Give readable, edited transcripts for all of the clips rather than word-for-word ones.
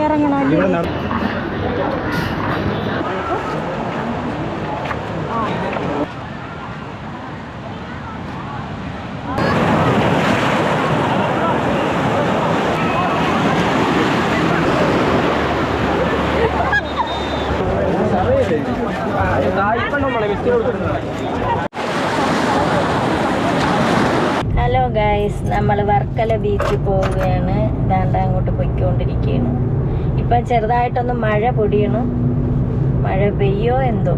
ഇറങ്ങണം. Hello guys, നമ്മൾ വർക്കല ബീച്ചിൽ പോവുകയാണ്. ദാണ്ട അങ്ങോട്ട് പൊയ്ക്കൊണ്ടിരിക്കുകയാണ്. ഇപ്പം ചെറുതായിട്ടൊന്ന് മഴ പൊടിയണം. മഴ പെയ്യോ എന്തോ,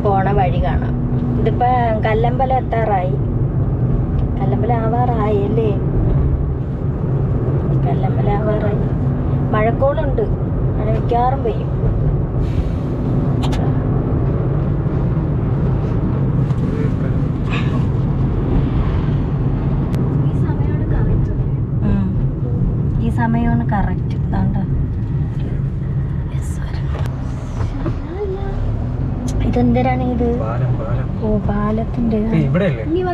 പോണ വഴി കാണാം. ഇതിപ്പോൾ കല്ലമ്പലം എത്താറായി. കല്ലമ്പലം ആവാറായി അല്ലേ? കല്ലമ്പലം ആവാറായി. മഴക്കോളുണ്ട്. മഴ മിക്കവാറും പെയ്യും. ഈ സമയമാണ് കറക്റ്റ്. ഇതെന്തരാണ് ഇത്? ഓ, പാലത്തിന്റെ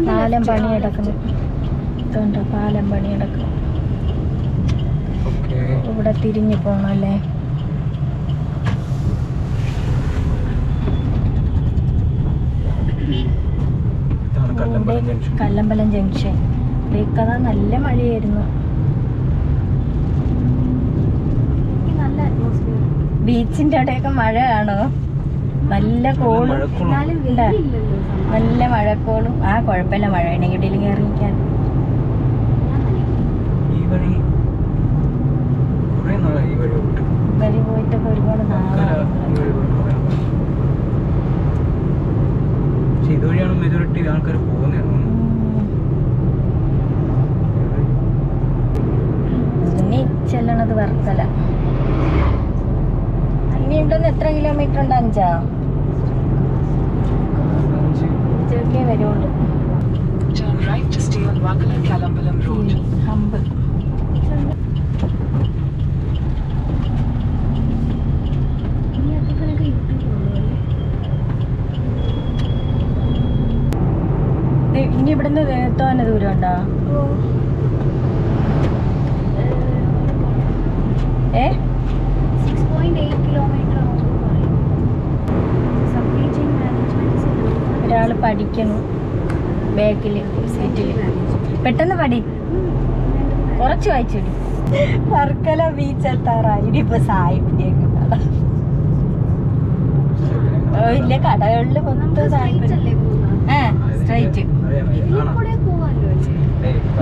പാലം പണിയെടുക്കുന്നു. ഇതുണ്ട്, പാലം പണിയെടുക്കുന്നു. ഇവിടെ തിരിഞ്ഞു പോണം അല്ലേ? കല്ലമ്പലം ജംഗ്ഷൻ. ഇവിടെയൊക്കെ നല്ല മഴയായിരുന്നു. ബീച്ചിന്റെ അവിടെയൊക്കെ മഴ കാണോ? നല്ല കോളും നല്ല മഴക്കോളും. ആ, കുഴപ്പമില്ല, മഴ ഉണ്ടെങ്കിൽ ഇറങ്ങിക്കാൻ. വഴി പോയിട്ടൊക്കെ ഒരുപാട് നാളായി. ഇതുവഴിയാണ് മെജോറിറ്റി ആൾക്കാർ പോകുന്നത്. ഇനി ചെല്ലണത് വർക്കല. ഇനി ഇവിടുന്ന് എത്ര കിലോമീറ്റർ ഉണ്ട്? 5 ചെറുക്കേ വരുള്ളൂ. ഹമ്പ്. ഇനി ഇവിടുന്ന് തോന്നെ ദൂരം ഉണ്ടോ? ഏ, 6.8 കിലോമീറ്റർ. ഒരാൾ പഠിക്കുന്നു ബാക്കില് സീറ്റില്. പെട്ടെന്ന് പഠി, കുറച്ച് വായിച്ചിടി. വർക്കല ബീച്ച് എത്താറായി. ഇനിയിപ്പോ സായിപ്പിന്റെയൊക്കെ കട. ഇല്ല, കടകളിൽ മൊത്തം സായിപ്പല്ലേ. സ്ട്രൈറ്റ്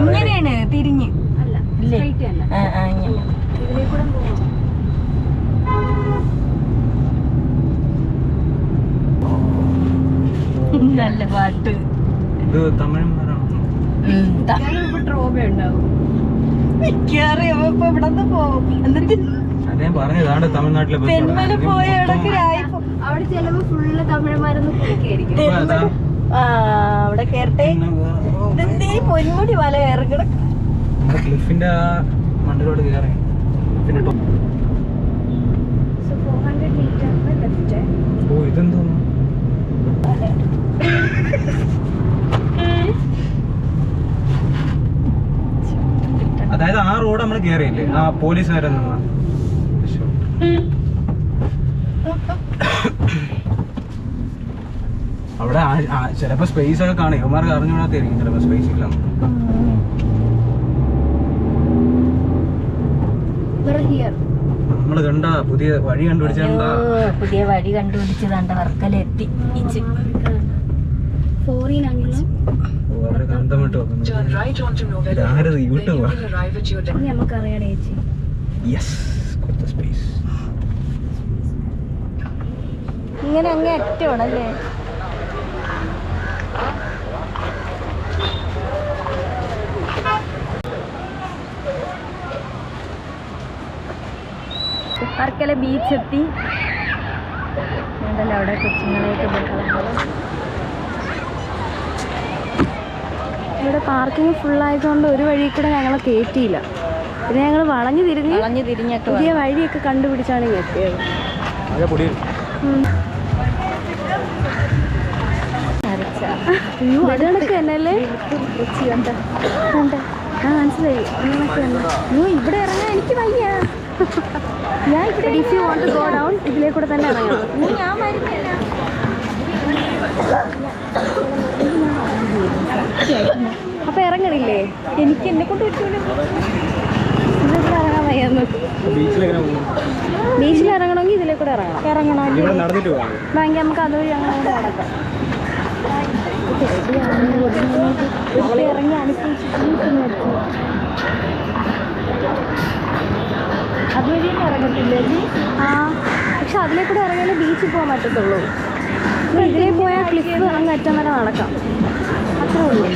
ഇങ്ങനെയാണ് തിരിഞ്ഞ്. ഇല്ലേ? ഇങ്ങനെ നല്ല പാട്ട്. മിക്കറിയാം ഇപ്പൊ ഇവിടന്ന് പോവും. എന്നിട്ട് തെന്മല പോയ അവിടെ ചെലവ് ഫുള്ള് തമിഴന്മാരൊന്നും കുളിക്കായിരിക്കും. അവിടെ കേറട്ടെ. ഇതെന്തേ പൊന്മുടി മല കയറിക്കിട. ക്ലിഫിന്റെ മണ്ടലോട് കയറി. ഇതെന്തോ അതായത് ആ റോഡ് നമ്മൾ കയറിയില്ലേ, ആ പോലീസുകാരെ നിന്ന്. അവിടെ ചിലപ്പോ സ്പേസ് ഒക്കെ കാണും. ഇവന്മാർക്ക് അറിഞ്ഞുകൂടാത്തായിരിക്കും ചിലപ്പോ സ്പേസ് ഇല്ല. നമ്മള് കണ്ട പുതിയ വഴി കണ്ടുപിടിച്ചാ. പുതിയ വഴി കണ്ടുപിടിച്ചതാണ്ട വർക്കല എത്തി. നമുക്കറിയാം ചേച്ചി. ഇങ്ങനെ അങ്ങേ അറ്റമാണല്ലേ? വർക്കല ബീച്ച് എത്തി. ഉണ്ടല്ലോ അവിടെ കൊച്ചുങ്ങളെയൊക്കെ ബഹളം. ഇവിടെ പാർക്കിംഗ് ഫുള്ളായതുകൊണ്ട് ഒരു വഴി കൂടെ ഞങ്ങളെ കയറ്റിയില്ല. പിന്നെ ഞങ്ങൾ വളഞ്ഞു തിരിഞ്ഞൊക്കെ പുതിയ വഴിയൊക്കെ കണ്ടുപിടിച്ചാണ് എത്തിയത്. അതൊക്കെ തന്നെയല്ലേ? ആ, മനസ്സിലായി. ഇവിടെ ഇറങ്ങാൻ എനിക്ക് വയ്യ. ഞാൻ if you want to go down ഇതിലേ കൂടെ തന്നെ ഇറങ്ങണം. ഞാൻ വരുന്നില്ല. അപ്പൊ ഇറങ്ങണില്ലേ? എനിക്ക് എന്നെ കൊണ്ട് പറ്റൂല. ഇതിലൂടെ ഇറങ്ങാൻ വയ്യാന്ന്. ബീച്ചിൽ ഇറങ്ങണമെങ്കിൽ ഇതിലേ കൂടെ ഇറങ്ങണം. നടന്നിട്ട് പോകാം. ബാങ്കി നമുക്ക് അതുവഴി അങ്ങനെ കൊണ്ട് നടക്കാം. ഇറങ്ങി അനുഭവിച്ചിട്ട് അതുവഴി ഇറങ്ങത്തില്ലേ? ആ, പക്ഷെ അതിലേ കൂടെ ഇറങ്ങിയാലേ ബീച്ചിൽ പോകാൻ പറ്റത്തുള്ളൂ. ഇതിലേ പോയാൽ ക്ലിഫ് അങ്ങ് അറ്റം വരെ നടക്കാം. അത്രേ ഉള്ളൂ.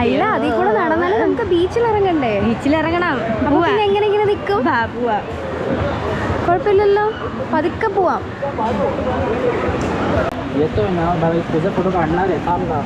അല്ല, അതിൽ കൂടെ നടന്നാലും നമുക്ക് ബീച്ചിൽ ഇറങ്ങണ്ടേ? ബീച്ചിൽ ഇറങ്ങണം. അപ്പൊ പിന്നെ എങ്ങനെ ഇങ്ങനെ നിൽക്കും? പോവാ. കുഴപ്പമില്ലല്ലോ, പതുക്കെ പോവാം. फोटो काढणार आहे थांब ना.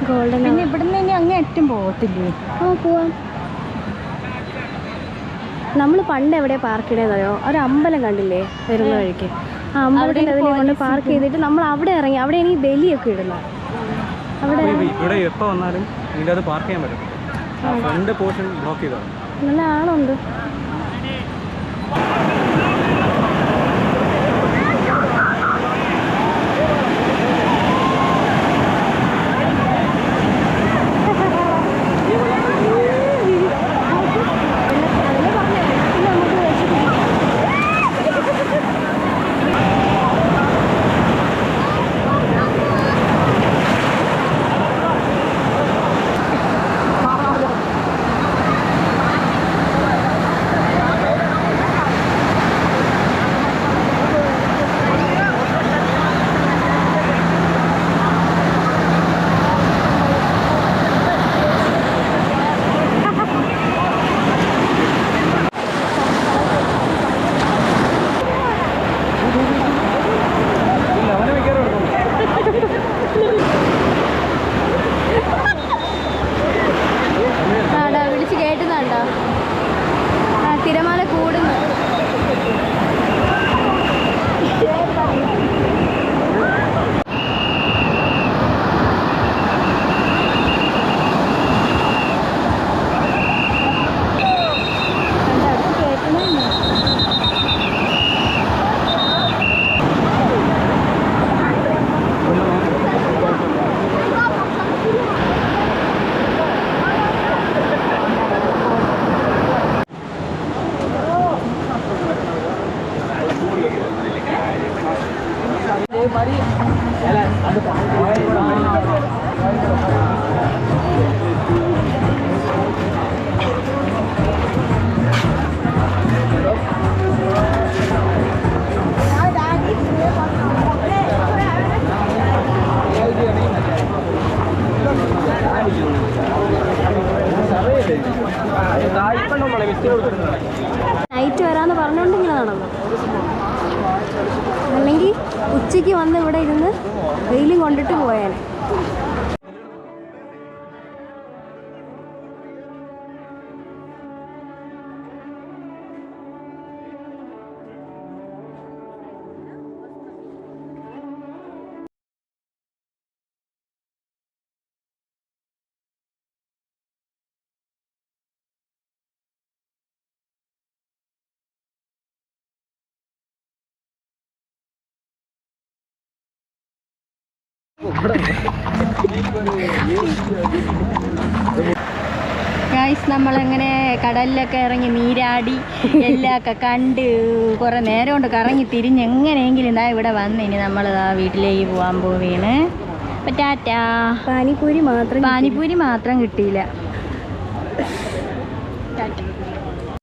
ഗോൾഡൻ. പിന്നെ ഇവിടുന്ന് ഇനി അങ്ങേ അറ്റം പോകത്തില്ലേ? ആ, പോവാം. നമ്മൾ പണ്ട് എവിടെ പാർക്ക് ചെയ്തതോ? ഒരു അമ്പലം കണ്ടില്ലേ വരുന്ന വഴിക്ക്? ആ അമ്പലത്തിൻ്റെ അതിലെ കൊണ്ട് പാർക്ക് ചെയ്തിട്ട് നമ്മൾ അവിടെ ഇറങ്ങി. അവിടെ എനിക്ക് ബലിയൊക്കെ ഇടുന്നത്. അവിടെ ഇവിടെ എപ്പോൾ വന്നാലും ഇതിൻ്റെ അത് പാർക്ക് ചെയ്യാൻ പറ്റും. ഫ്രണ്ട് പോർഷൻ ബ്ലോക്ക് ചെയ്താണ്. നല്ല ആളുണ്ട്. വിളിച്ച് കേട്ടുന്നുണ്ടോ? ആ, തിരമാല കൂടുന്നു. നൈറ്റ് വരാന്ന് പറഞ്ഞോണ്ട് ഇങ്ങനെ നടന്നു. അല്ലെങ്കിൽ ഉച്ചയ്ക്ക് വന്ന് ഇവിടെ ഇരുന്ന് വെയിലും കൊണ്ടിട്ട് പോയാൽ ഗൈസ് നമ്മളങ്ങനെ കടലിലൊക്കെ ഇറങ്ങി നീരാടി എല്ലാമൊക്കെ കണ്ട് കുറേ നേരം കൊണ്ട് കറങ്ങി തിരിഞ്ഞ് എങ്ങനെയെങ്കിലും ഇതാ ഇവിടെ വന്ന് ഇനി നമ്മൾ ആ വീട്ടിലേക്ക് പോകാൻ പോവുകയാണ്. അപ്പം ടാറ്റാ. പാനിപ്പൂരി മാത്രം പാനിപ്പൂരി മാത്രം കിട്ടിയില്ല. ടാറ്റ.